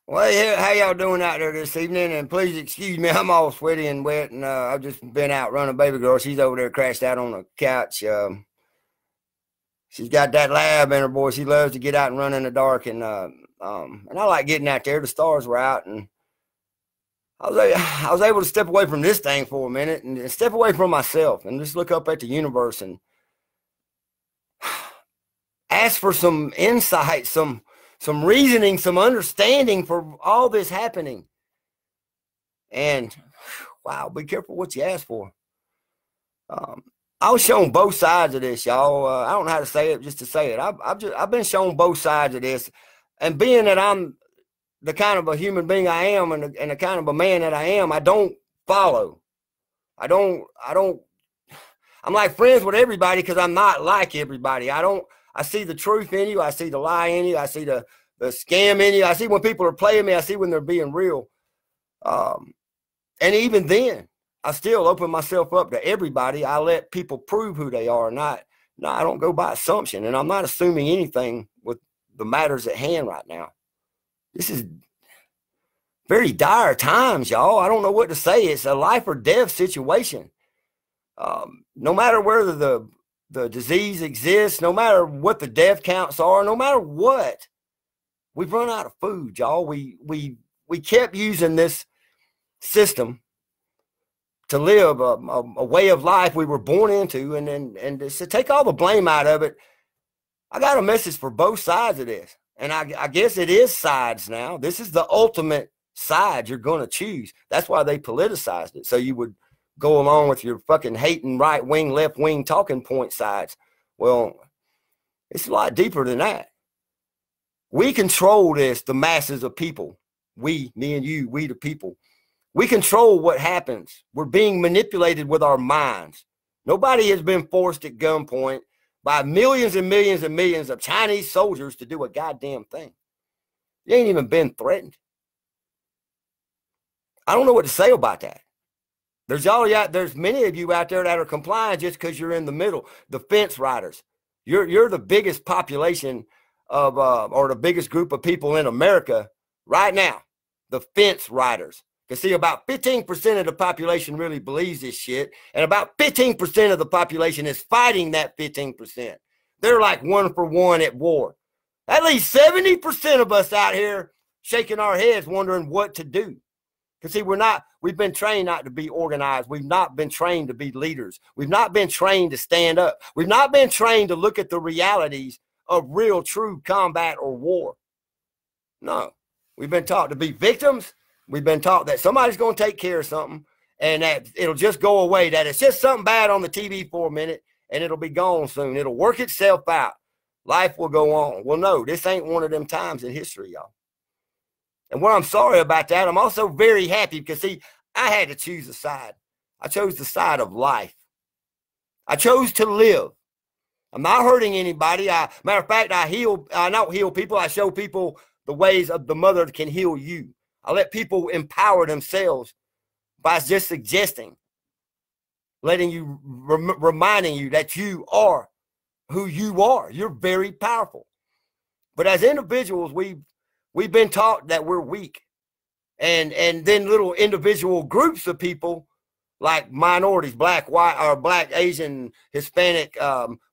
Well, yeah, how y'all doing out there this evening? And please excuse me, I'm all sweaty and wet, and I've just been out running baby girl. She's over there crashed out on the couch. She's got that lab in her, boy. She loves to get out and run in the dark, and I like getting out there. The stars were out, and I was able to step away from this thing for a minute and step away from myself and just look up at the universe and ask for some insight, some reasoning, some understanding for all this happening. And wow, be careful what you ask for. I was shown both sides of this, y'all. I don't know how to say it just to say it. I've been shown both sides of this, and being that I'm the kind of a human being I am, and the kind of a man that I am, I don't follow. I don't. I'm like friends with everybody because I'm not like everybody. I see the truth in you. I see the lie in you. I see the scam in you. I see when people are playing me. I see when they're being real. And even then, I still open myself up to everybody. I let people prove who they are. I don't go by assumption, and I'm not assuming anything with the matters at hand right now. This is very dire times, y'all. I don't know what to say. It's a life or death situation. No matter whether the disease exists, no matter what the death counts are, no matter what, we've run out of food, y'all. We kept using this system to live a way of life we were born into, and to take all the blame out of it. I got a message for both sides of this, and I guess it is sides now. This is the ultimate side you're going to choose. That's why they politicized it, so you would go along with your fucking hating right wing, left wing talking point sides. Well, it's a lot deeper than that. We control this, the masses of people. We, me and you, we the people. We control what happens. We're being manipulated with our minds. Nobody has been forced at gunpoint by millions and millions and millions of Chinese soldiers to do a goddamn thing. You ain't even been threatened. I don't know what to say about that. There's many of you out there that are complying just because you're in the middle. The fence riders. You're the biggest population of or the biggest group of people in America right now. The fence riders. Because see, about 15% of the population really believes this shit, and about 15% of the population is fighting that 15%. They're like one for one at war. At least 70% of us out here shaking our heads wondering what to do. Because see, we've been trained not to be organized. We've not been trained to be leaders. We've not been trained to stand up. We've not been trained to look at the realities of real, true combat or war. No, we've been taught to be victims. We've been taught that somebody's going to take care of something and that it'll just go away, that it's just something bad on the TV for a minute and it'll be gone soon. It'll work itself out. Life will go on. Well, no, this ain't one of them times in history, y'all. And what I'm sorry about that, I'm also very happy because, see, I had to choose a side. I chose the side of life. I chose to live. I'm not hurting anybody. Matter of fact, I don't heal people. I show people the ways of the mother can heal you. I let people empower themselves by just suggesting, letting you, reminding you that you are who you are. You're very powerful. But as individuals, we've been taught that we're weak. And then little individual groups of people like minorities, black, white, or black, Asian, Hispanic,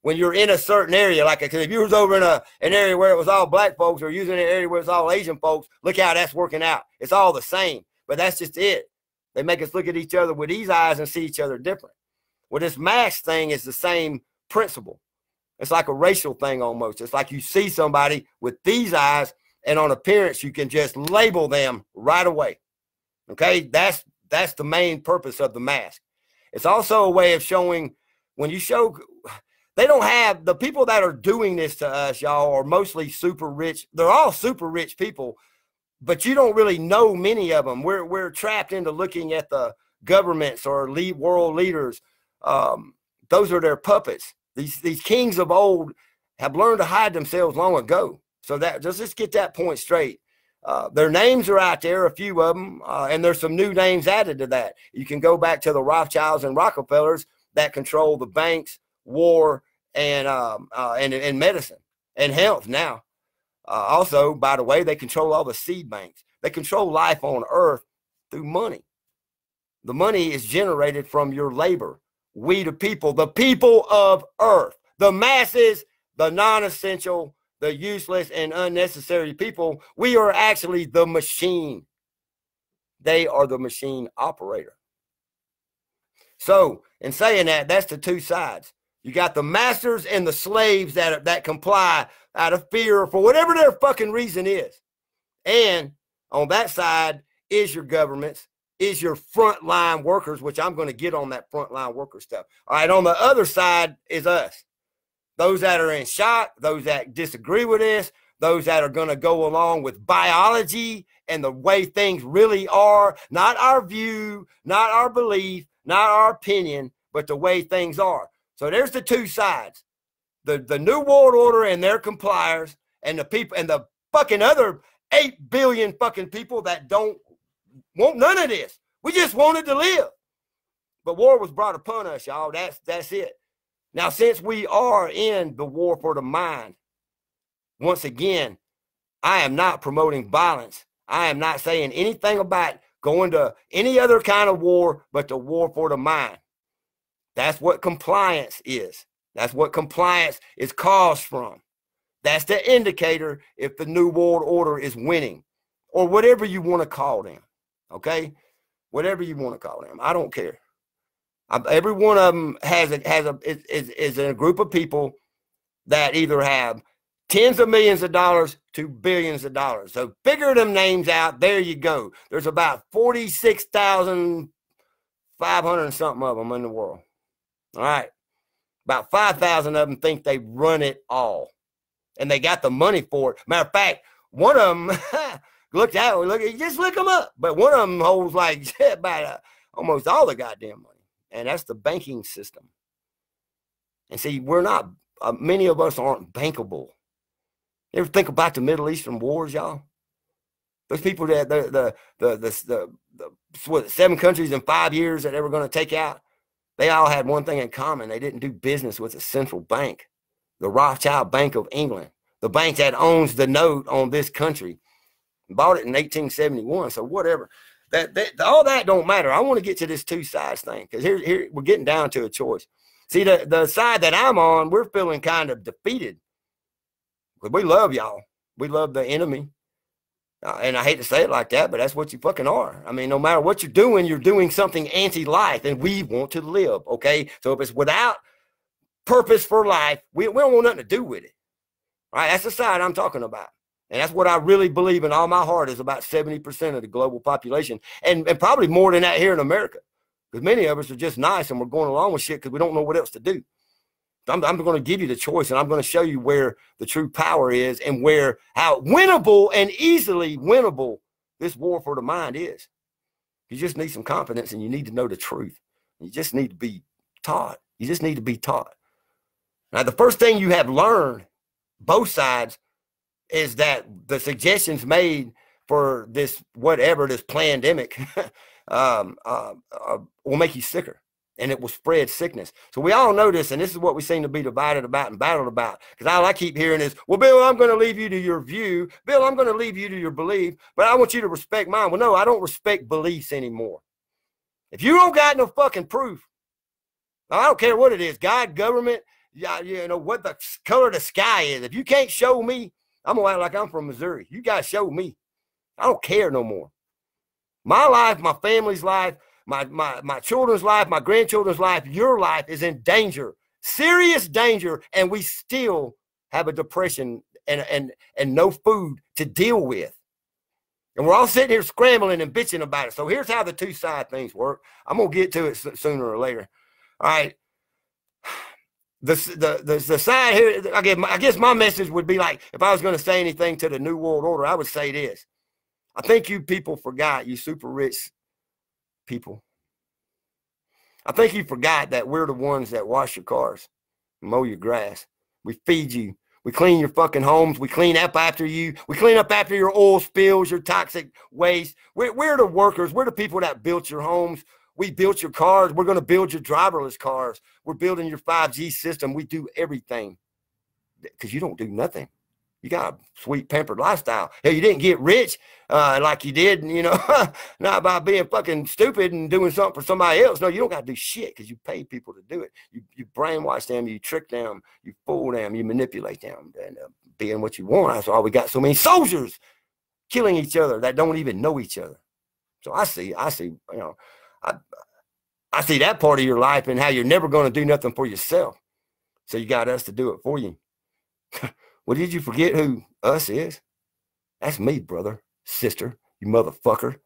when you're in a certain area, like if you was over in an area where it was all black folks or using an area where it's all Asian folks, look how that's working out. It's all the same, but that's just it. They make us look at each other with these eyes and see each other different. Well, this mask thing is the same principle. It's like a racial thing almost. It's like you see somebody with these eyes and on appearance, you can just label them right away. Okay, that's the main purpose of the mask. It's also a way of showing when you show, they don't have, the people that are doing this to us, y'all, are mostly super rich. They're all super rich people, but you don't really know many of them. We're trapped into looking at the governments or world leaders. Those are their puppets. These kings of old have learned to hide themselves long ago. So that just get that point straight. Their names are out there, a few of them, and there's some new names added to that. You can go back to the Rothschilds and Rockefellers that control the banks, war, and medicine and health now. Also, by the way, they control all the seed banks. They control life on earth through money. The money is generated from your labor. We, the people of earth, the masses, the non-essential, the useless and unnecessary people, we are actually the machine. They are the machine operator. So, in saying that, that's the two sides. You got the masters and the slaves that comply out of fear for whatever their fucking reason is. And on that side is your governments, is your frontline workers, which I'm going to get on that frontline worker stuff. All right, on the other side is us. Those that are in shock, those that disagree with this, those that are going to go along with biology and the way things really are, not our view, not our belief, not our opinion, but the way things are. So there's the two sides. The New World Order and their compliers, and the people and the fucking other 8 billion fucking people that don't want none of this. We just wanted to live. But war was brought upon us, y'all. That's it. Now, since we are in the war for the mind, once again, I am not promoting violence. I am not saying anything about going to any other kind of war but the war for the mind. That's what compliance is. That's what compliance is caused from. That's the indicator if the New World Order is winning, or whatever you want to call them. Okay? Whatever you want to call them. I don't care. Every one of them is a group of people that either have tens of millions of dollars to billions of dollars. So figure them names out. There you go. There's about 46,500 and something of them in the world. All right. About 5,000 of them think they run it all. And they got the money for it. Matter of fact, one of them, just look them up. But one of them holds like about almost all the goddamn money. And that's the banking system. And see, we're not, many of us aren't bankable. You ever think about the Middle Eastern wars, y'all? Those people that the 7 countries in 5 years that they were going to take out, they all had one thing in common. They didn't do business with a central bank, the Rothschild Bank of England, the bank that owns the note on this country. Bought it in 1871. So whatever. All that don't matter. I want to get to this two sides thing, because here we're getting down to a choice. See, the side that I'm on, we're feeling kind of defeated. But we love y'all. We love the enemy. And I hate to say it like that, but that's what you fucking are. I mean, no matter what you're doing something anti-life, and we want to live, okay? So if it's without purpose for life, we don't want nothing to do with it. All right, that's the side I'm talking about. And that's what I really believe in all my heart, is about 70% of the global population. And probably more than that here in America. Because many of us are just nice and we're going along with shit because we don't know what else to do. I'm going to give you the choice, and I'm going to show you where the true power is, and how winnable and easily winnable this war for the mind is. You just need some confidence, and you need to know the truth. You just need to be taught. You just need to be taught. Now, the first thing you have learned, both sides, is that the suggestions made for this pandemic will make you sicker, and it will spread sickness. So we all know this, and this is what we seem to be divided about and battled about. Because all I keep hearing is, well, Bill, I'm going to leave you to your view. Bill, I'm going to leave you to your belief, but I want you to respect mine. Well, no, I don't respect beliefs anymore. If you don't got no fucking proof, I don't care what it is, God, government, you know, what the color of the sky is. If you can't show me, I'm going to act like I'm from Missouri. You guys show me. I don't care no more. My life, my family's life, my children's life, my grandchildren's life, your life is in danger, serious danger, and we still have a depression and no food to deal with. And we're all sitting here scrambling and bitching about it. So here's how the two side things work. I'm going to get to it sooner or later. All right. The side here, I guess my message would be like, if I was going to say anything to the New World Order, I would say this. I think you people forgot, you super rich people. I think you forgot that we're the ones that wash your cars, mow your grass. We feed you. We clean your fucking homes. We clean up after you. We clean up after your oil spills, your toxic waste. We're the workers. We're the people that built your homes. We built your cars. We're going to build your driverless cars. We're building your 5G system. We do everything because you don't do nothing. You got a sweet pampered lifestyle. Hell, you didn't get rich like you did, you know, not by being fucking stupid and doing something for somebody else. No, you don't got to do shit because you pay people to do it. You brainwash them, you trick them, you fool them, you manipulate them, and being what you want. That's why we got so many soldiers killing each other that don't even know each other. So I see, you know, I see that part of your life and how you're never going to do nothing for yourself. So you got us to do it for you. Well, did you forget who us is? That's me, brother, sister, you motherfucker.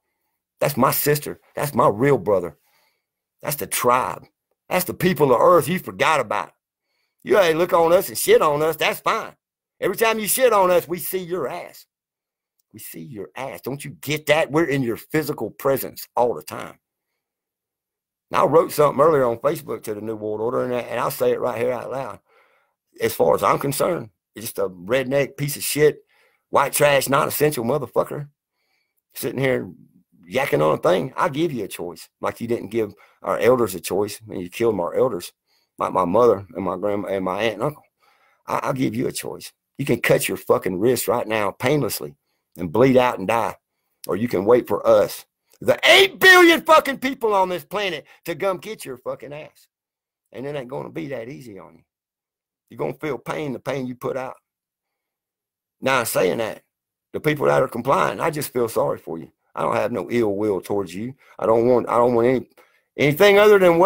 That's my sister. That's my real brother. That's the tribe. That's the people of earth you forgot about. You ain't look on us and shit on us. That's fine. Every time you shit on us, we see your ass. We see your ass. Don't you get that? We're in your physical presence all the time. Now, I wrote something earlier on Facebook to the New World Order, and I'll say it right here out loud. As far as I'm concerned, it's just a redneck piece of shit, white trash, non-essential motherfucker sitting here yakking on a thing. I'll give you a choice, like you didn't give our elders a choice, and you killed our elders, like my mother and my grandma and my aunt and uncle. I'll give you a choice. You can cut your fucking wrist right now painlessly and bleed out and die, or you can wait for us, the 8 billion fucking people on this planet, to come get your fucking ass. And it ain't going to be that easy on you. You're going to feel pain, the pain you put out. Now, saying that, the people that are complying, I just feel sorry for you. I don't have no ill will towards you. I don't want anything other than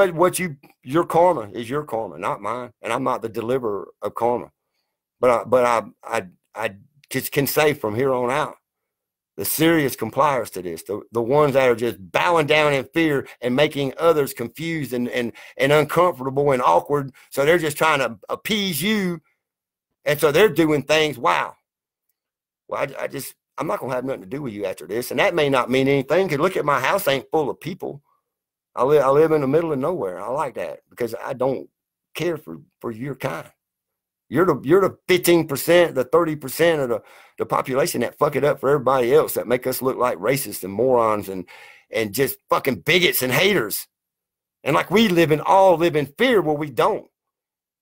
your karma is your karma, not mine. And I'm not the deliverer of karma. But I just can say from here on out, the serious compliers to this, the ones that are just bowing down in fear and making others confused and uncomfortable and awkward. So they're just trying to appease you. And so they're doing things. Wow. Well, I'm not going to have nothing to do with you after this. And that may not mean anything, because look at my house ain't full of people. I live in the middle of nowhere. I like that because I don't care for your kind. You're the 15%, the 30% of the population that fuck it up for everybody else, that make us look like racists and morons and just fucking bigots and haters. And like we all live in fear. Well, we don't.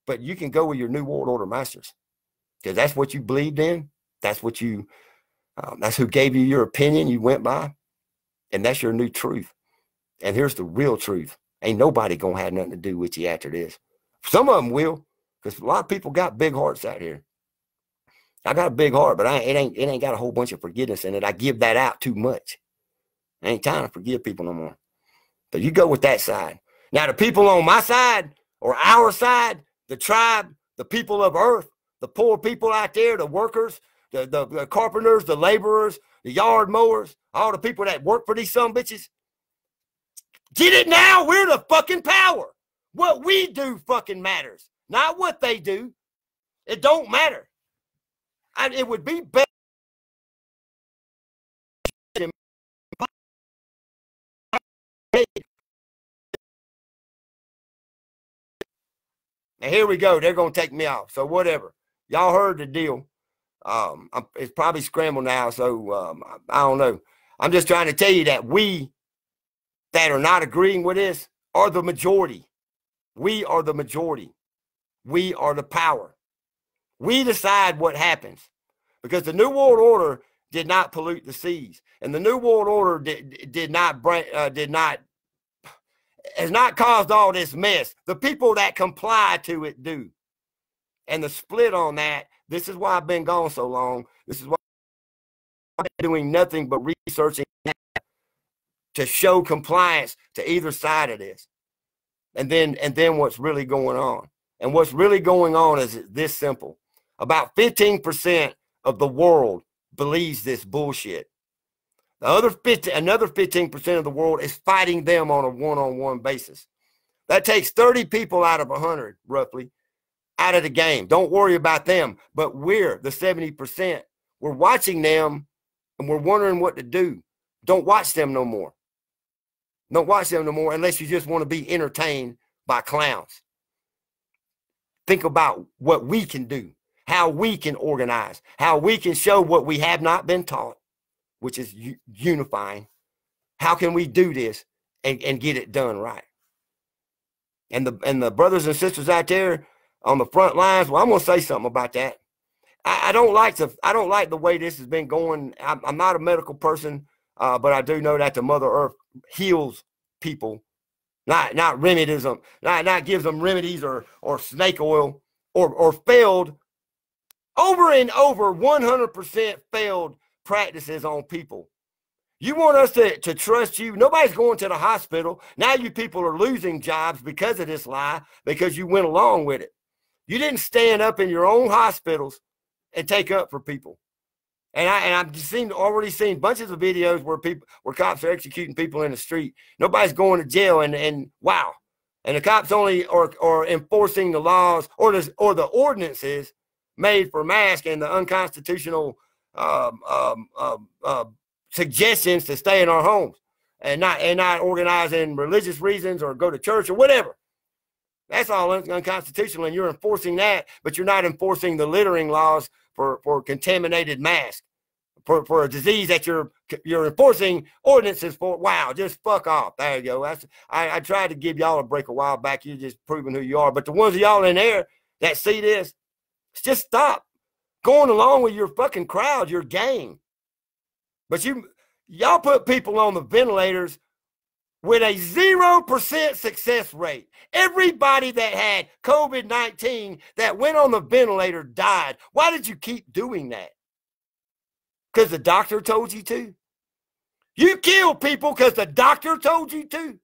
But you can go with your New World Order masters, because that's what you believed in. That's what that's who gave you your opinion you went by. And that's your new truth. And here's the real truth. Ain't nobody going to have nothing to do with you after this. Some of them will. Because a lot of people got big hearts out here. I got a big heart, but it ain't got a whole bunch of forgiveness in it. I give that out too much. I ain't time to forgive people no more. But you go with that side. Now, the people on my side, or our side, the tribe, the people of earth, the poor people out there, the workers, the carpenters, the laborers, the yard mowers, all the people that work for these sumbitches, get it now. We're the fucking power. What we do fucking matters. Not what they do. It don't matter. It would be better. Now here we go. They're going to take me off. So whatever. Y'all heard the deal. It's probably scrambled now. So I don't know. I'm just trying to tell you that we that are not agreeing with this are the majority. We are the majority. We are the power. We decide what happens, because the New World Order did not pollute the seas, and the New World Order has not caused all this mess. The people that comply to it do. And the split on that, this is why I've been gone so long. This is why I'm doing nothing but researching to show compliance to either side of this. And then what's really going on. And what's really going on is this simple. About 15% of the world believes this bullshit. Another 15% of the world is fighting them on a one-on-one basis. That takes 30 people out of 100, roughly, out of the game. Don't worry about them. But we're the 70%. We're watching them, and we're wondering what to do. Don't watch them no more. Don't watch them no more unless you just want to be entertained by clowns. Think about what we can do, how we can organize, how we can show what we have not been taught, which is unifying. How can we do this and get it done right? And the brothers and sisters out there on the front lines, well, I'm going to say something about that. I don't like the way this has been going. I'm not a medical person, but I do know that the Mother Earth heals people, not remedies them, not gives them remedies or snake oil or failed over and over 100% failed practices on people. You want us to trust you? Nobody's going to the hospital. Now you people are losing jobs because of this lie, because you went along with it. You didn't stand up in your own hospitals and take up for people. And I've already seen bunches of videos where cops are executing people in the street. Nobody's going to jail, and wow. And the cops only are enforcing the laws or the ordinances made for masks and the unconstitutional suggestions to stay in our homes and not organizing religious reasons or go to church or whatever. That's all unconstitutional, and you're enforcing that, but you're not enforcing the littering laws for contaminated masks for a disease that you're enforcing ordinances for. Wow, just fuck off. There you go. I tried to give y'all a break a while back. You're just proving who you are. But the ones of y'all in there that see this, just stop going along with your fucking crowd, your gang. But y'all put people on the ventilators with a 0% success rate. Everybody that had COVID-19 that went on the ventilator died. Why did you keep doing that? Because the doctor told you to? You kill people because the doctor told you to?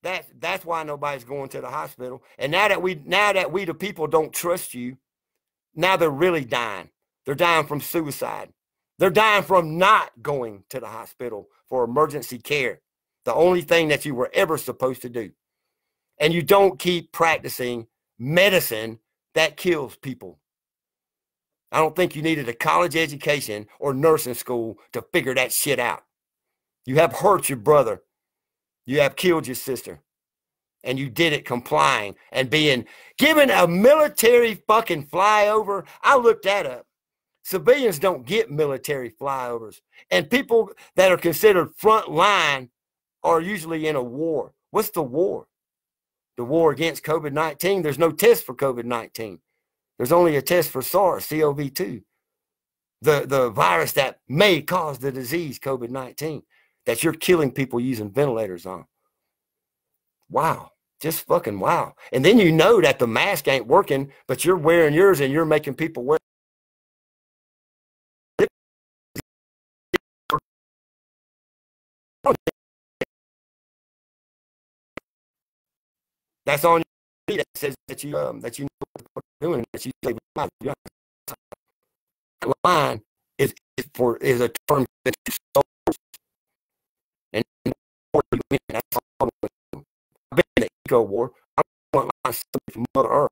That's why nobody's going to the hospital. And now that we the people don't trust you, now they're really dying. They're dying from suicide. They're dying from not going to the hospital for emergency care, the only thing that you were ever supposed to do. And you don't keep practicing medicine that kills people. I don't think you needed a college education or nursing school to figure that shit out. You have hurt your brother. You have killed your sister. And you did it complying and being given a military fucking flyover. I looked that up. Civilians don't get military flyovers. And people that are considered front line are usually in a war. What's the war? The war against COVID-19. There's no test for COVID-19. There's only a test for SARS, CoV-2, the virus that may cause the disease, COVID-19, that you're killing people using ventilators on. Wow. Just fucking wow. And then you know that the mask ain't working, but you're wearing yours and you're making people wear. That's on you. That says that you know what you're doing. That you say that line is a term that you stole. And that's all. I've been in the eco war. I want my soldiers from Mother Earth.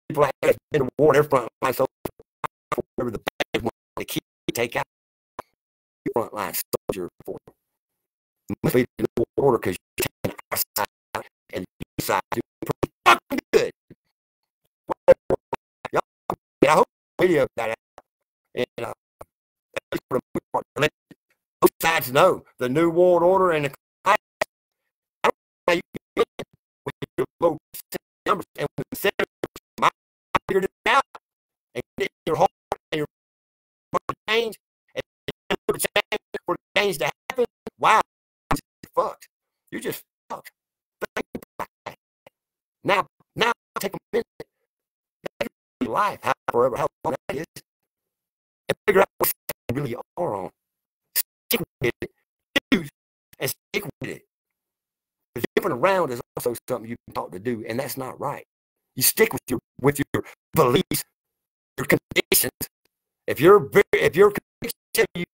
People have been in war. They're front line soldiers. Whatever the bad one to keep take out front line soldier for. Must be the order because you're taking our side and your side doing pretty fucking good. I hope the video got out. And for the most part, let both sides know the New World Order and the I don't know how you get with your low numbers and with the center, I figured it out and get your heart and your change and for the change to happen. Wow, you're fucked. You're just fucked. Now take a minute. Life, however, how long that is, and figure out what you really are on. Stick with it, choose, and stick with it. Because jumping around is also something you've been taught to do, and that's not right. You stick with your beliefs, your convictions. If your conviction tell you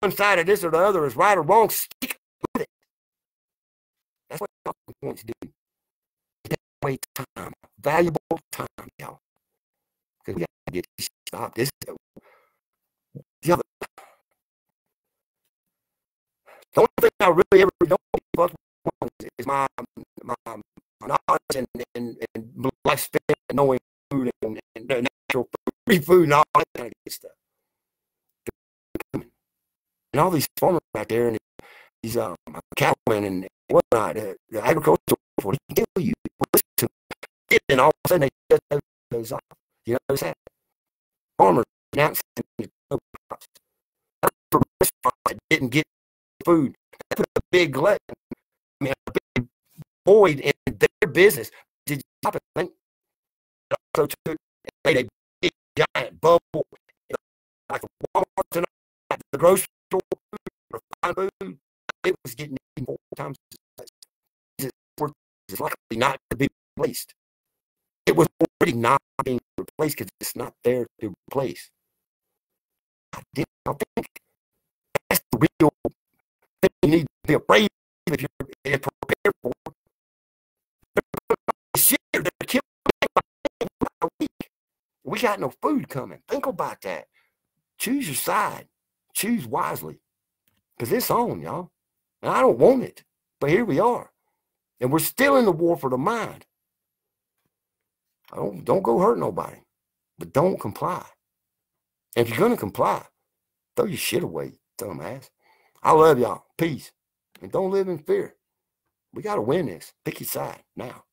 one side of this or the other is right or wrong, stick with it. That's what talking points do. Take away time, valuable time, y'all. Because we got to get this stopped. This the only thing I really ever don't fuck with is my knowledge and life spent knowing food and natural free food and all that kind of good stuff. And all these farmers out there and these cattlemen and whatnot, the agricultural, what do you and all of a sudden they just goes off. You know what's that? Farmers announcing the crops. For restaurants that didn't get food, they put a big glut, I mean, a big void in their business. Did you stop and think? Also, too, they made a big giant bubble, like the Walmart tonight, the grocery store, refined food. It was getting 4 times as much. It's likely not to be replaced. It was already not being replaced because it's not there to replace. I think that's the real thing you need to be afraid of if you're prepared for. Shit, they're killing a week. We got no food coming. Think about that. Choose your side. Choose wisely. Because it's on, y'all. And I don't want it. But here we are. And we're still in the war for the mind. Don't go hurt nobody. But don't comply. And if you're going to comply, throw your shit away, dumbass. I love y'all. Peace. And don't live in fear. We got to win this. Pick your side now.